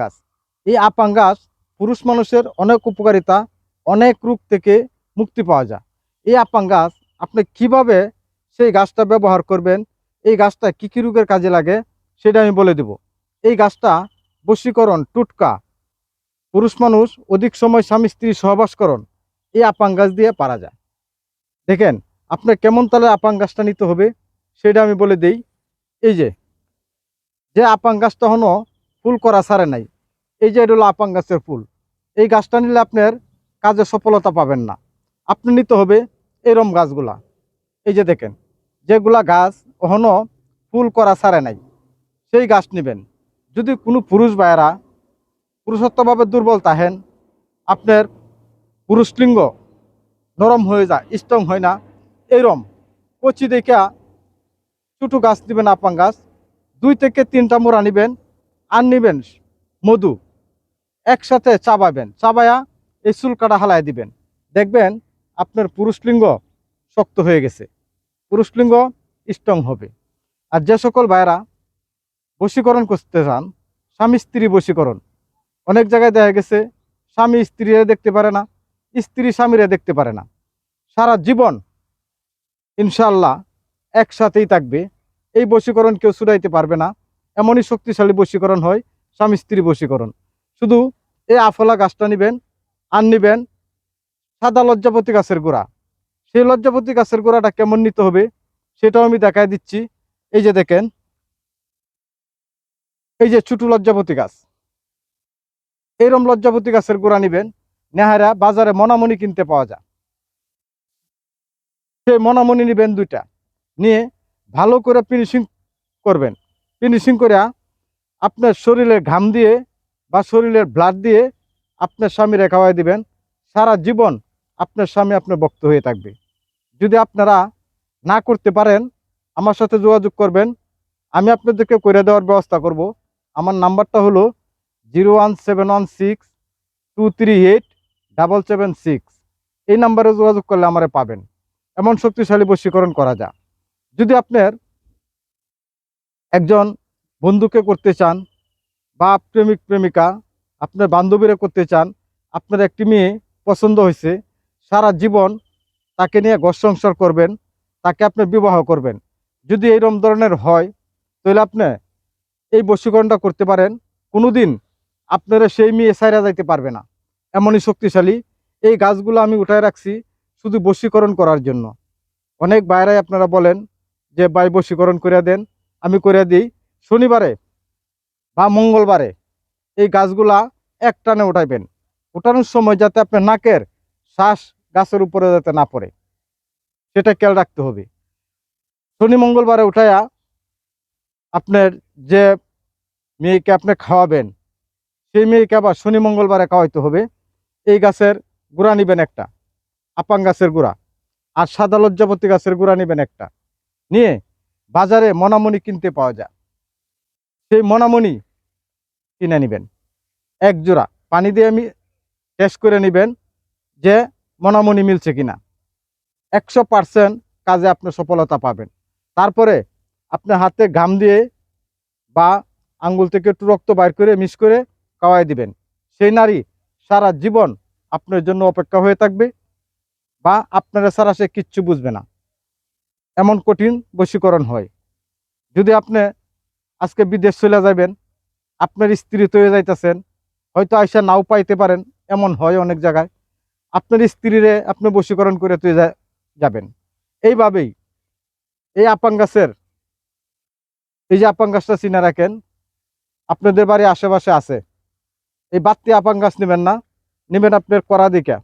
গাছ। এই আপাং গাছ পুরুষ মানুষের অনেক উপকারিতা, অনেক রোগ থেকে মুক্তি পাওয়া যায়। এই আপাং গাছ আপনি কিভাবে সেই গাছটা ব্যবহার করবেন, এই গাছটা কী কী রোগের কাজে লাগে সেটা আমি বলে দেব। এই গাছটা বশীকরণ, টুটকা, পুরুষ মানুষ অধিক সময় স্বামী স্ত্রী সহবাসকরণ এই আপাং গাছ দিয়ে পারা যায়। দেখেন আপনার কেমন তালে আপাং গাছটা নিতে হবে সেটা আমি বলে দেই। এই যে আপাং গাছটা হলো ফুল করা ছাড়ে নাই, এই যে এটা হলো আপাং গাছের ফুল। এই গাছটা নিলে আপনার কাজে সফলতা পাবেন না। আপনি নিতে হবে এরম গাছগুলা। এই যে দেখেন যেগুলা গাছ কখনো ফুল করা ছাড়ে নাই সেই গাছ নেবেন। যদি কোনো পুরুষ ভাইয়েরা পুরুষত্বভাবে দুর্বল থাকেন, আপনার পুরুষলিঙ্গ নরম হয়ে যায়, স্ট্রং হয় না, এইরম কচি দেখা ছোটো গাছ নেবেন, আপাং গাছ 2 থেকে 3টা মোড়া নেবেন। আর নেবেন মধু, একসাথে চাবাবেন, চাবায়া এই চুলকাটা হালাই দিবেন। দেখবেন আপনার পুরুষলিঙ্গ শক্ত হয়ে গেছে, পুরুষলিঙ্গ স্ট্রং হবে। আর যে সকল ভাইয়েরা বশীকরণ করতে চান, স্বামী স্ত্রী বশীকরণ, অনেক জায়গায় দেখা গেছে স্বামী স্ত্রীরা দেখতে পারে না, স্ত্রী স্বামীরা দেখতে পারে না, সারা জীবন ইনশাল্লাহ একসাথেই থাকবে। এই বশীকরণ কেউ ছুটাইতে পারবে না, এমনই শক্তিশালী বশীকরণ হয় স্বামী স্ত্রী বশীকরণ। শুধু এই আফলা গাছটা নেবেন, আর নেবেন সাদা লজ্জাপতি গাছের গোড়া। সেই লজ্জাপতি গাছের গোড়াটা কেমন নিতে হবে সেটাও আমি দেখাই দিচ্ছি। এই যে দেখেন, এই যে ছোট লজ্জাপতি গাছ, এইরকম লজ্জাপতি গাছের গোড়া নেবেন। নেহারা বাজারে মনামনি কিনতে পাওয়া যায়, সেই মনামনি নেবেন 2টা, নিয়ে ভালো করে ফিনিশিং করবেন। ফিনিশিং করে আপনার শরীরের ঘাম দিয়ে বা শরীরের ব্লাড দিয়ে আপনার স্বামীরে খাওয়াই দিবেন। সারা জীবন আপনার স্বামী আপনার ভক্ত হয়ে থাকবে। যদি আপনারা না করতে পারেন আমার সাথে যোগাযোগ করবেন, আমি আপনাদেরকে করে দেওয়ার ব্যবস্থা করব। আমার নাম্বারটা হলো 01716238776। এই নাম্বারে যোগাযোগ করলে আমারে পাবেন। এমন শক্তিশালী বশীকরণ করা যায়। যদি আপনার একজন বন্ধুকে করতে চান বা প্রেমিক প্রেমিকা, আপনার বান্ধবীরা করতে চান, আপনার একটি মেয়ে পছন্দ হয়েছে, সারা জীবন তাকে নিয়ে ঘর সংসার করবেন, তাকে আপনি বিবাহ করবেন, যদি এইরকম ধরনের হয় তাহলে আপনি এই বশীকরণটা করতে পারেন। কোনোদিন আপনারা সেই মেয়ে ছাইরা যাইতে পারবে না, এমনই শক্তিশালী। এই গাছগুলো আমি উঠায় রাখছি শুধু বশীকরণ করার জন্য। অনেক বাইরে আপনারা বলেন যে ভাই বশীকরণ করে দেন, আমি করে দিই। শনিবারে বা মঙ্গলবারে এই গাছগুলা এক টানে উঠাইবেন। উঠানোর সময় যাতে আপনার নাকের শ্বাস গাছের উপরে যাতে না পড়ে সেটা খেয়াল রাখতে হবে। শনি মঙ্গলবারে উঠাইয়া আপনার যে মেয়েকে আপনি খাওয়াবেন সেই মেয়েকে আবার শনি মঙ্গলবারে খাওয়াইতে হবে। এই গাছের গুঁড়া নেবেন একটা, আপাং গাছের গুঁড়া, আর সাদা লজ্জাপতি গাছের গুঁড়া নেবেন একটা, নিয়ে বাজারে মনামনি কিনতে পাওয়া যায়, সেই মনামনি কিনে নেবেন। এক জোড়া পানি দিয়ে আমি টেস্ট করে নেবেন যে মনামনি মিলছে কিনা। 100% কাজে আপনি সফলতা পাবেন। তারপরে আপনার হাতে ঘাম দিয়ে বা আঙ্গুল থেকে একটু রক্ত বাইর করে মিক্স করে খাওয়াই দিবেন। সেই নারী সারা জীবন আপনার জন্য অপেক্ষা হয়ে থাকবে, বা আপনারা ছাড়া সে কিচ্ছু বুঝবে না। এমন কঠিন বশীকরণ হয়। যদি আপনি আজকে বিদেশ চলে যাবেন, আপনার স্ত্রী তো হয়ে যাইতেছেন, হয়তো আইসা নাও পাইতে পারেন, এমন হয় অনেক জায়গায়, আপনার স্ত্রীরে আপনি বশীকরণ করে তুই যাবেন। এইভাবেই এই আপাং গাছের, এই যে আপাং গাছটা চিনে রাখেন, আপনাদের বাড়ির আশেপাশে আছে, এই বাত্তি আপাং গাছ নেবেন না, নেবেন আপনার করা দেখা,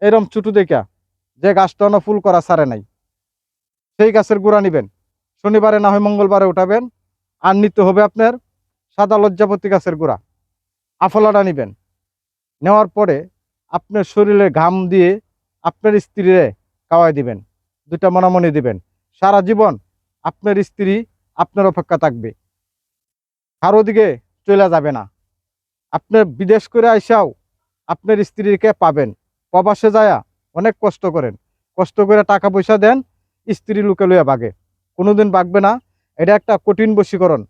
এরম ছোটো দেখা, যে গাছটা না ফুল করা ছাড়ে নাই, সেই গাছের গুঁড়া নেবেন। শনিবারে না হয় মঙ্গলবারে উঠাবেন। আর নিতে হবে আপনার সাদা লজ্জাপতি গাছের গুঁড়া, আফলাটা নেবেন। নেওয়ার পরে আপনার শরীরে ঘাম দিয়ে আপনার স্ত্রীরে খাওয়াই দিবেন, 2টা মনামনি দিবেন। সারা জীবন আপনার স্ত্রী আপনার অপেক্ষা থাকবে, কারো দিকে চলে যাবে না। আপনার বিদেশ করে আইসাও আপনার স্ত্রীকে পাবেন। প্রবাসে যায়া অনেক কষ্ট করেন, কষ্ট করে টাকা পয়সা দেন, স্ত্রী লুকে লইয়া বাগে, কোনোদিন বাগবে না। এটা একটা কঠিন বশীকরণ,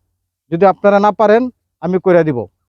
যদি আপনারা না পারেন আমি করে দিব।